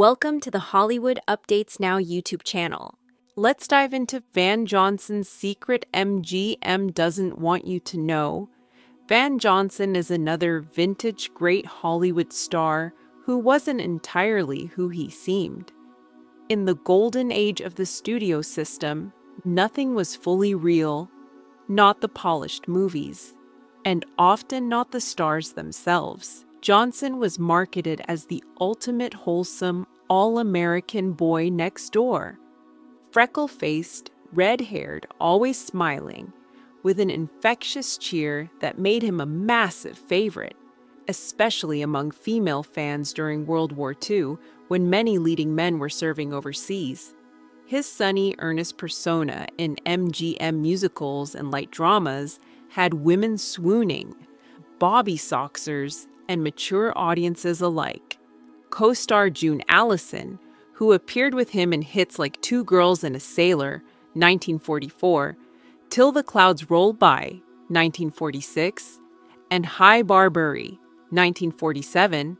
Welcome to the Hollywood Updates Now YouTube channel. Let's dive into Van Johnson's secret MGM doesn't want you to know. Van Johnson is another vintage great Hollywood star who wasn't entirely who he seemed. In the golden age of the studio system, nothing was fully real, not the polished movies, and often not the stars themselves. Johnson was marketed as the ultimate wholesome, all-American boy next door. Freckle-faced, red-haired, always smiling, with an infectious cheer that made him a massive favorite, especially among female fans during World War II, when many leading men were serving overseas. His sunny, earnest persona in MGM musicals and light dramas had women swooning, Bobby Soxers, and mature audiences alike. Co-star June Allison, who appeared with him in hits like Two Girls and a Sailor, 1944, Till the Clouds Roll By, 1946, and High Barbary, 1947,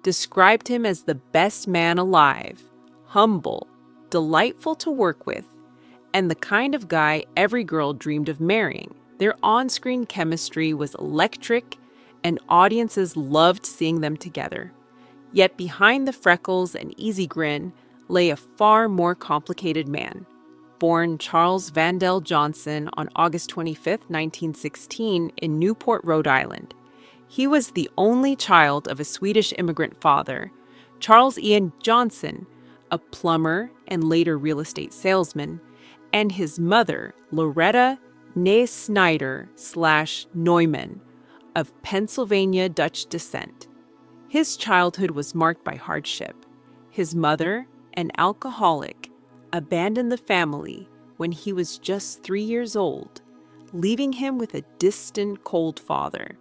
described him as the best man alive, humble, delightful to work with, and the kind of guy every girl dreamed of marrying. Their on-screen chemistry was electric, and audiences loved seeing them together. Yet behind the freckles and easy grin lay a far more complicated man. Born Charles Vandell Johnson on August 25, 1916, in Newport, Rhode Island. He was the only child of a Swedish immigrant father, Charles Ian Johnson, a plumber and later real estate salesman, and his mother, Loretta née Snyder/Neumann, of Pennsylvania Dutch descent. His childhood was marked by hardship. His mother, an alcoholic, abandoned the family when he was just 3 years old, leaving him with a distant, cold father.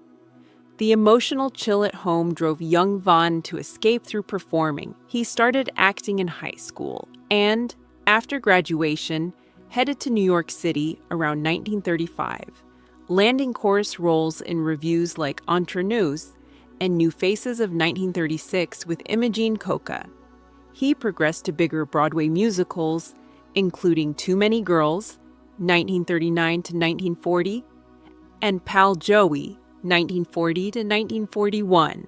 The emotional chill at home drove young Von to escape through performing. He started acting in high school and, after graduation, headed to New York City around 1935, landing chorus roles in revues like Entre Nous and New Faces of 1936 with Imogene Coca. He progressed to bigger Broadway musicals, including Too Many Girls, 1939 to 1940, and Pal Joey, 1940 to 1941.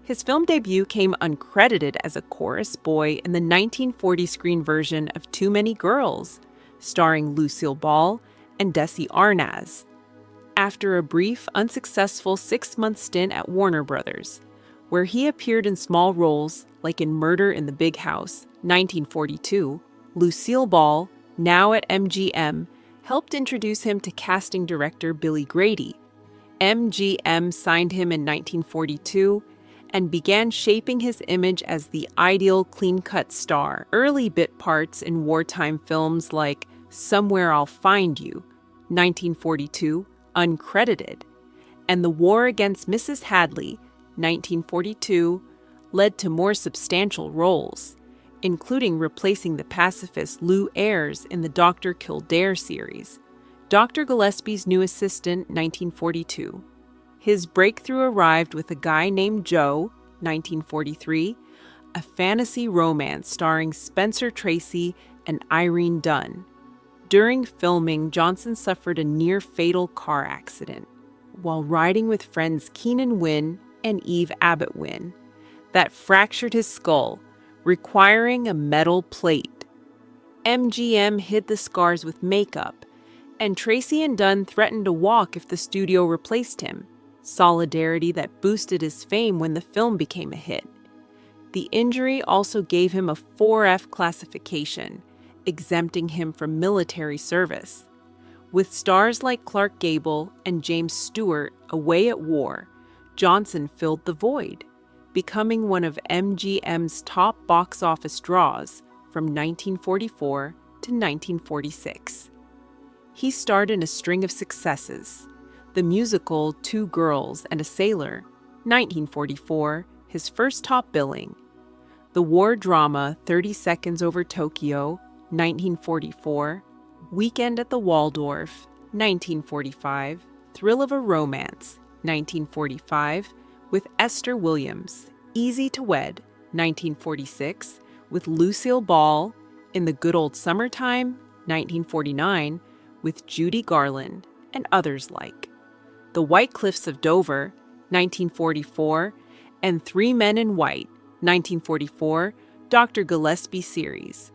His film debut came uncredited as a chorus boy in the 1940 screen version of Too Many Girls, starring Lucille Ball and Desi Arnaz. After a brief, unsuccessful 6-month stint at Warner Brothers, where he appeared in small roles like in Murder in the Big House, 1942, Lucille Ball, now at MGM, helped introduce him to casting director Billy Grady. MGM signed him in 1942 and began shaping his image as the ideal clean-cut star. Early bit parts in wartime films like Somewhere I'll Find You, 1942, uncredited, and The War Against Mrs. Hadley, 1942, led to more substantial roles, including replacing the pacifist Lou Ayres in the Dr. Kildare series, Dr. Gillespie's New Assistant, 1942. His breakthrough arrived with A Guy Named Joe, 1943, a fantasy romance starring Spencer Tracy and Irene Dunne. During filming, Johnson suffered a near-fatal car accident while riding with friends Keenan Wynn and Eve Abbott Wynn that fractured his skull, requiring a metal plate. MGM hid the scars with makeup, and Tracy and Dunn threatened to walk if the studio replaced him, solidarity that boosted his fame when the film became a hit. The injury also gave him a 4F classification, exempting him from military service. With stars like Clark Gable and James Stewart away at war, Johnson filled the void, becoming one of MGM's top box office draws from 1944 to 1946. He starred in a string of successes: the musical Two Girls and a Sailor, 1944, his first top billing; the war drama 30 Seconds Over Tokyo, 1944, Weekend at the Waldorf, 1945, Thrill of a Romance, 1945, with Esther Williams, Easy to Wed, 1946, with Lucille Ball in The Good Old Summertime, 1949, with Judy Garland and others like The White Cliffs of Dover, 1944, and Three Men in White, 1944, Dr. Gillespie series.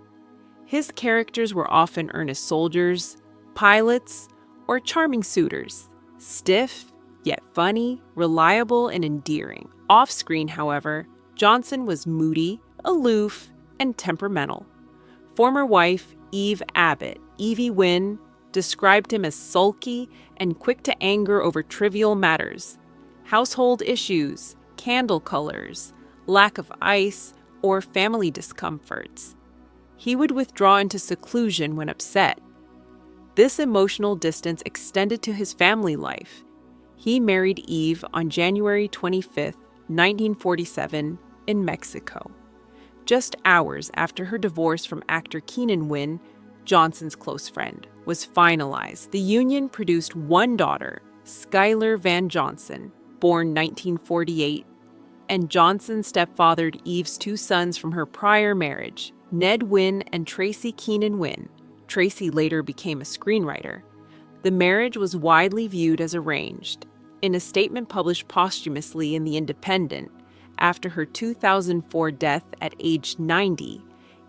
His characters were often earnest soldiers, pilots, or charming suitors, stiff, yet funny, reliable, and endearing. Off-screen, however, Johnson was moody, aloof, and temperamental. Former wife Eve Abbott, Evie Wynn, described him as sulky and quick to anger over trivial matters, household issues, candle colors, lack of ice, or family discomforts. He would withdraw into seclusion when upset. This emotional distance extended to his family life. He married Eve on January 25, 1947, in Mexico. Just hours after her divorce from actor Keenan Wynn, Johnson's close friend, was finalized, the union produced one daughter, Skylar Van Johnson, born 1948, and Johnson stepfathered Eve's two sons from her prior marriage, Ned Wynn and Tracy Keenan Wynn. Tracy later became a screenwriter. The marriage was widely viewed as arranged. In a statement published posthumously in The Independent, after her 2004 death at age 90,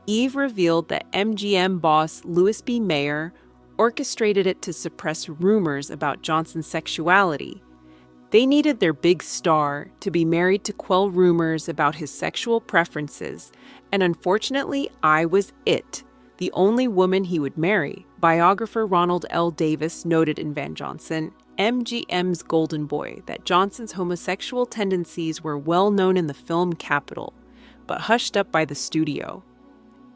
Eve revealed that MGM boss Louis B. Mayer orchestrated it to suppress rumors about Johnson's sexuality. They needed their big star to be married to quell rumors about his sexual preferences, and unfortunately, I was it, the only woman he would marry. Biographer Ronald L. Davis noted in Van Johnson, MGM's golden boy, that Johnson's homosexual tendencies were well known in the film capital, but hushed up by the studio.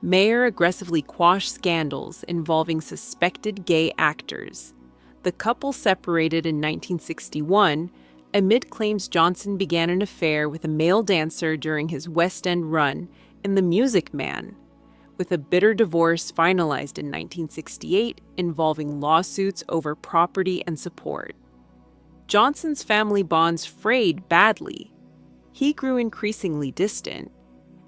Mayer aggressively quashed scandals involving suspected gay actors. The couple separated in 1961 amid claims Johnson began an affair with a male dancer during his West End run in The Music Man, with a bitter divorce finalized in 1968 involving lawsuits over property and support. Johnson's family bonds frayed badly. He grew increasingly distant,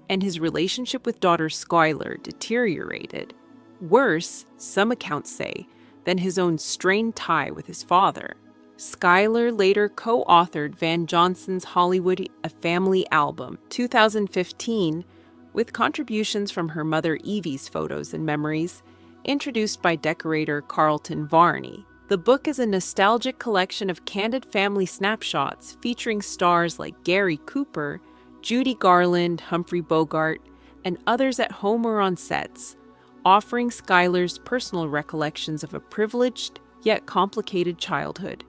and his relationship with daughter Skylar deteriorated. Worse, some accounts say, than his own strained tie with his father. Skylar later co-authored Van Johnson's Hollywood A Family album, 2015, with contributions from her mother Evie's photos and memories, introduced by decorator Carlton Varney. The book is a nostalgic collection of candid family snapshots featuring stars like Gary Cooper, Judy Garland, Humphrey Bogart, and others at home or on sets, offering Skylar's personal recollections of a privileged yet complicated childhood.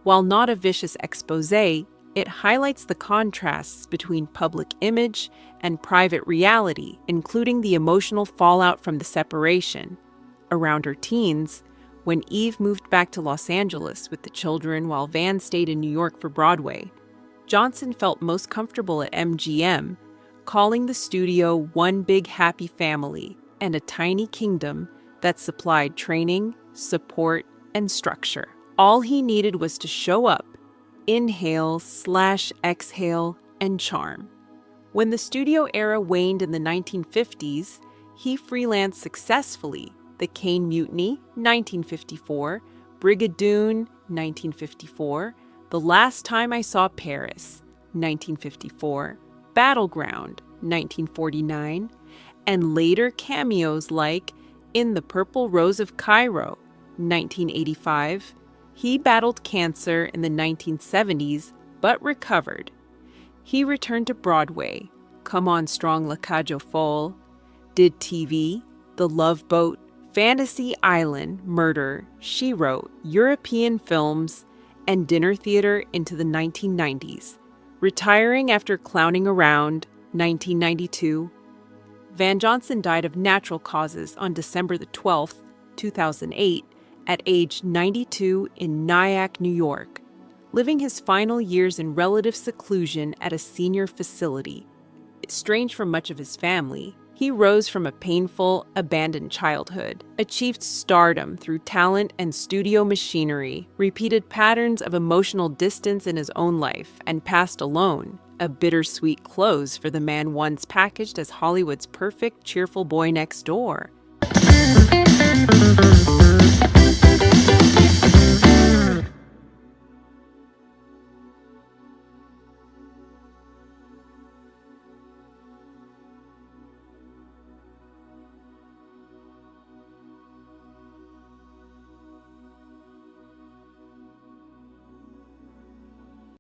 While not a vicious exposé, it highlights the contrasts between public image and private reality, including the emotional fallout from the separation. Around her teens, when Eve moved back to Los Angeles with the children while Van stayed in New York for Broadway, Johnson felt most comfortable at MGM, calling the studio one big happy family and a tiny kingdom that supplied training, support, and structure. All he needed was to show up, inhale/exhale, and charm. When the studio era waned in the 1950s, he freelanced successfully. The Caine Mutiny, 1954, Brigadoon, 1954, The Last Time I Saw Paris, 1954, Battleground, 1949, and later cameos like In the Purple Rose of Cairo, 1985. He battled cancer in the 1970s, but recovered. He returned to Broadway, Come On Strong La Cage aux Folles, did TV, The Love Boat, Fantasy Island, Murder, She Wrote, European films, and dinner theater into the 1990s, retiring after clowning around, 1992. Van Johnson died of natural causes on December the 12th, 2008, at age 92 in Nyack, New York, living his final years in relative seclusion at a senior facility. Estranged from much of his family, he rose from a painful, abandoned childhood, achieved stardom through talent and studio machinery, repeated patterns of emotional distance in his own life, and passed alone, A bittersweet close for the man once packaged as Hollywood's perfect, cheerful boy next door.